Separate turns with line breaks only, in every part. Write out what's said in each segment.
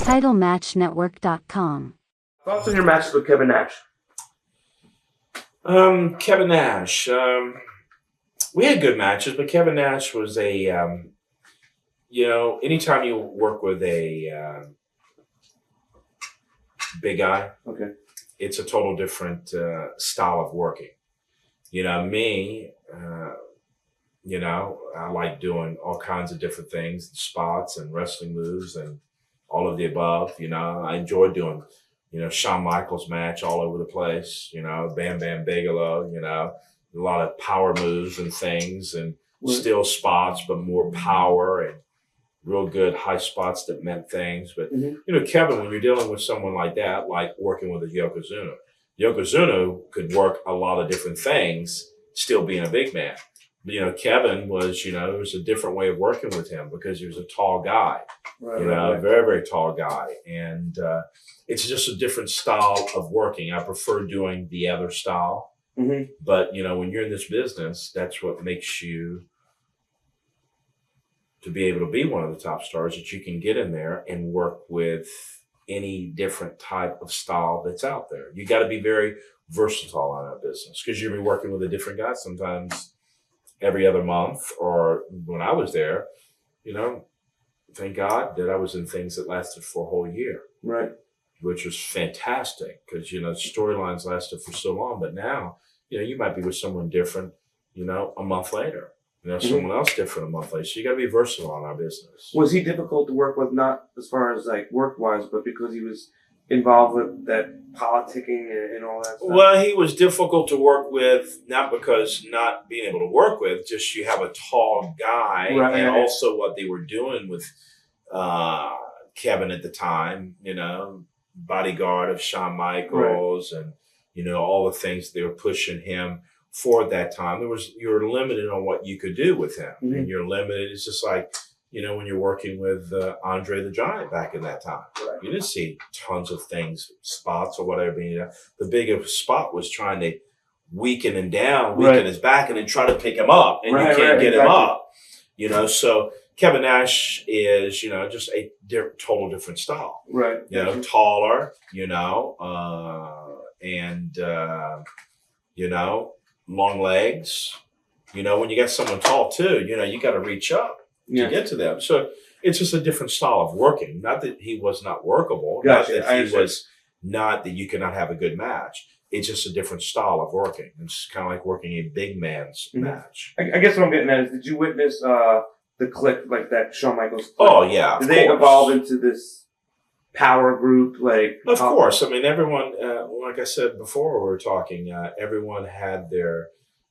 TitleMatchNetwork.com.
Thoughts on your matches with Kevin Nash?
Kevin Nash. We had good matches, but Kevin Nash was anytime you work with a big guy,
Okay.
it's a total different style of working. Me, I like doing all kinds of different things, spots and wrestling moves and all of the above. I enjoy doing, Shawn Michaels match all over the place, Bam Bam Bigelow, a lot of power moves and things and still spots, but more power and real good high spots that meant things. But, Kevin, when you're dealing with someone like that, like working with a Yokozuna could work a lot of different things, still being a big man. But, Kevin was, there was a different way of working with him because he was a tall guy, very, very tall guy. And it's just a different style of working. I prefer doing the other style.
Mm-hmm.
But, when you're in this business, that's what makes you to be able to be one of the top stars, that you can get in there and work with any different type of style that's out there. You got to be very versatile on that business because you'll be working with a different guy sometimes every other month. Or when I was there, thank God that I was in things that lasted for a whole year.
Right.
Which was fantastic because, storylines lasted for so long. But now, you might be with someone different, a month later. Someone else different a month later. So you got to be versatile in our business.
Was he difficult to work with, not as far as like work-wise, but because he was involved with that politicking and all that stuff?
Well, he was difficult to work with, not because not being able to work with, just you have a tall guy.
Right.
And also what they were doing with Kevin at the time, bodyguard of Shawn Michaels and, all the things they were pushing him for at that time. You're limited on what you could do with him.
Mm-hmm.
And you're limited. It's just like, when you're working with Andre the Giant back in that time.
Right.
You didn't see tons of things, spots or whatever. The biggest spot was trying to weaken his back and then try to pick him up. And you can't get him up. So Kevin Nash is, just a total different style.
Right.
Taller, long legs. When you got someone tall too, you got to reach up to get to them. So it's just a different style of working. Not that he was not workable.
Gotcha.
Not that he was not that you cannot have a good match. It's just a different style of working. It's kind of like working a big man's match.
I guess what I'm getting at is, did you witness the clique, like that Shawn Michaels clique?
Oh, yeah.
Did they evolve into this power group?
Of course. I mean, everyone, like I said before, we were talking, everyone had their,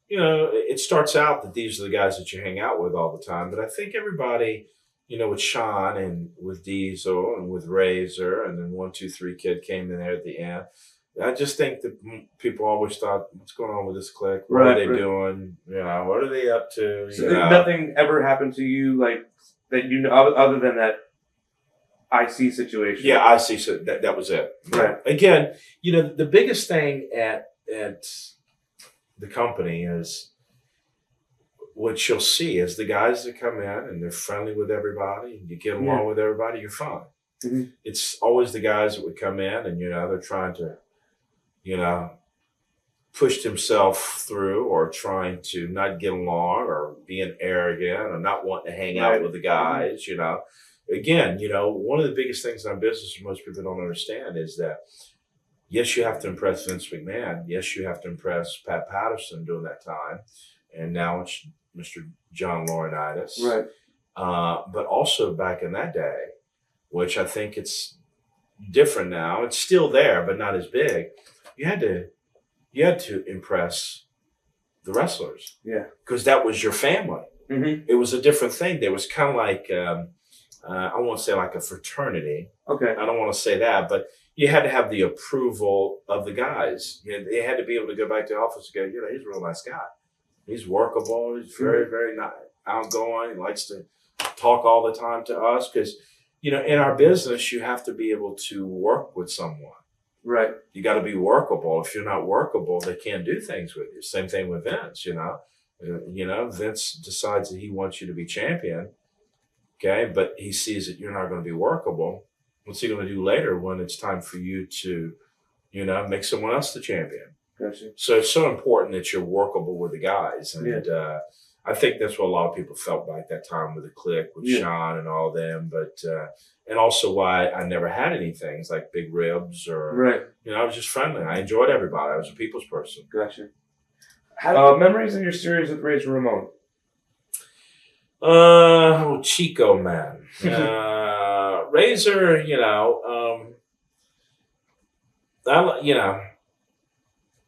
it starts out that these are the guys that you hang out with all the time. But I think everybody, with Shawn and with Diesel and with Razor and then 1, 2, 3 Kid came in there at the end. I just think that people always thought, what's going on with this clique? What are they doing? What are they up to?
So nothing ever happened to you like that, other than that IC situation?
Yeah, IC. So that was it.
Right.
Again, the biggest thing at the company is what you'll see is the guys that come in and they're friendly with everybody and you get along with everybody, you're fine.
Mm-hmm. It's
always the guys that would come in and, they're trying to, push himself through or trying to not get along or being arrogant or not wanting to hang out with the guys, Again, one of the biggest things in our business most people don't understand is that, yes, you have to impress Vince McMahon. Yes, you have to impress Pat Patterson during that time. And now it's Mr. John Laurinaitis.
Right.
But also back in that day, which I think it's different now. It's still there, but not as big. You had to impress the wrestlers.
Yeah.
Because that was your family.
Mm-hmm.
It was a different thing. There was kind of like, I won't say like a fraternity.
Okay.
I don't want to say that, but you had to have the approval of the guys. They had to be able to go back to the office and go, he's a real nice guy. He's workable. He's very, very nice, outgoing. He likes to talk all the time to us because, in our business, you have to be able to work with someone.
Right.
You got to be workable. If you're not workable, they can't do things with you. Same thing with Vince, Vince decides that he wants you to be champion, okay? But he sees that you're not going to be workable. what's he going to do later when it's time for you to, make someone else the champion?
Gotcha.
So it's so important that you're workable with the guys. And I think that's what a lot of people felt like that time with the Clique, with Sean and all them. But, and also why I never had any things like big ribs or, I was just friendly. I enjoyed everybody. I was a people's person.
Gotcha. Memories of your series with Razor Ramon?
Chico, man. Razor,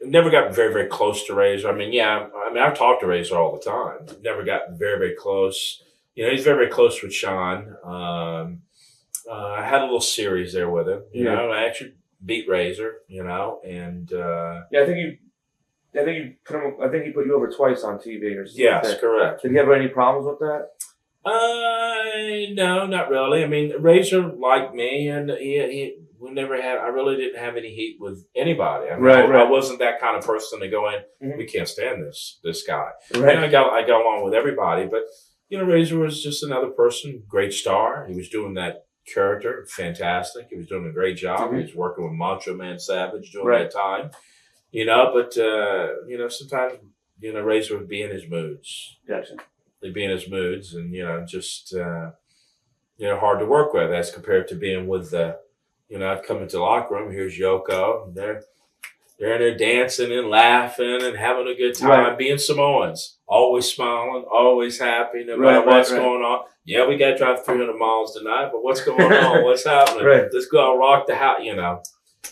never got very, very close to Razor. I've talked to Razor all the time. Never got very, very close. He's very, very close with Sean. I had a little series there with him. I actually beat Razor. And I think he put you over twice on TV or something. Yes, correct.
Did he have any problems with that?
No, not really. Razor liked me, and we never had. I really didn't have any heat with anybody. I wasn't that kind of person to go in. We can't stand this guy.
Right.
And I got along with everybody, but Razor was just another person. Great star. He was doing that character fantastic. He was doing a great job. He was working with Macho Man Savage during that time. But sometimes Razor would be in his moods.
Gotcha.
They'd be in his moods, and just hard to work with as compared to being with the. I'd come into the locker room. Here's Yoko. They're in there dancing and laughing and having a good time. Being Samoans, always smiling, always happy, no matter what's going on. Yeah, we got to drive 300 miles tonight, but what's going on? What's happening? Let's go and rock the house.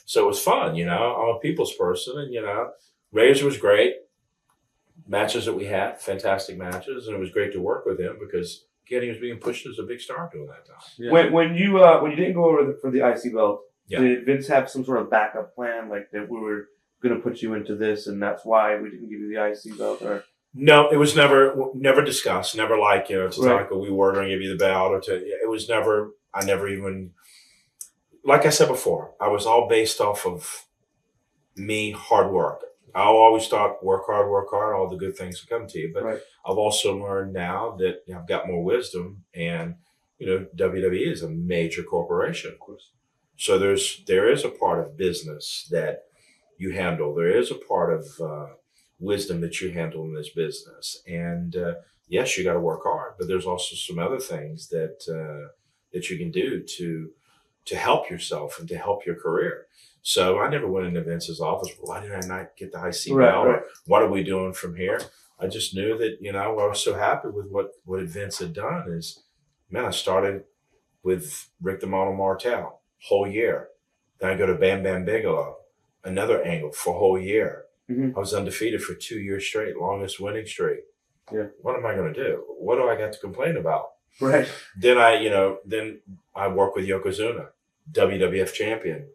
So it was fun. I'm a people's person, and Razor was great. Matches that we had, fantastic matches, and it was great to work with him because again, he was being pushed as a big star during that time.
Yeah. When you didn't go over for the IC belt, did Vince have some sort of backup plan, like that we were going to put you into this, and that's why we didn't give you the IC belt? Or
no, it was never discussed. Never like Tatanka, we were going to give you the belt, or it was never. I never even, like I said before, I was all based off of me, hard work. I always thought work hard, all the good things will come to you. But I've also learned now that I've got more wisdom, and WWE is a major corporation, of course. So there is a part of business that you handle. There is a part of wisdom that you handle in this business, and yes, you got to work hard. But there's also some other things that you can do to help yourself and to help your career. So I never went into Vince's office. Why did I not get the IC belt? Or what are we doing from here? I just knew that, I was so happy with what Vince had done is, man, I started with Rick the Model Martel, whole year. Then I go to Bam Bam Bigelow, another angle for a whole year. I was undefeated for 2 years straight, longest winning streak. Yeah. What am I going to do? What do I got to complain about?
Right.
Then I work with Yokozuna, WWF champion.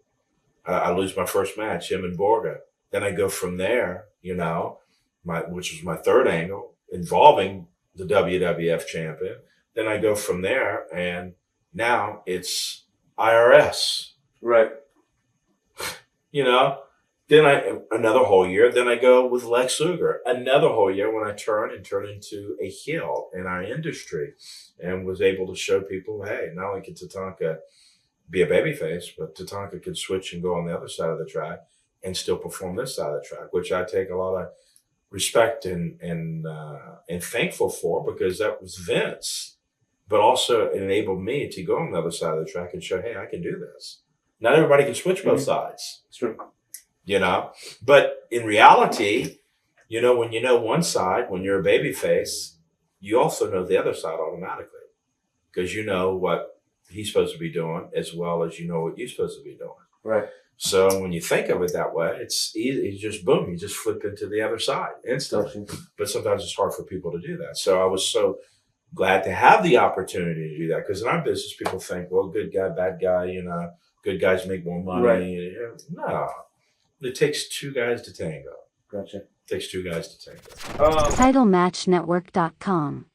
I lose my first match, him and Borga. Then I go from there, which was my third angle, involving the WWF champion. Then I go from there, and now it's IRS.
Right.
Then another whole year. Then I go with Lex Luger, another whole year when I turn into a heel in our industry, and was able to show people, hey, not only can Tatanka be a babyface, but Tatanka could switch and go on the other side of the track and still perform this side of the track, which I take a lot of respect and thankful for, because that was Vince, but also it enabled me to go on the other side of the track and show, hey, I can do this. Not everybody can switch both sides.
It's true.
But in reality, when you know one side, when you're a babyface, you also know the other side automatically, because you know what he's supposed to be doing as well as you know what you're supposed to be doing.
Right.
So when you think of it that way, it's easy. It's just boom, you just flip into the other side instantly. But sometimes it's hard for people to do that. So I was so glad to have the opportunity to do that, because in our business, people think, well, good guy, bad guy, good guys make more money. Right. No, it takes two guys to tango.
Gotcha.
It takes two guys to tango.
TitleMatchNetwork.com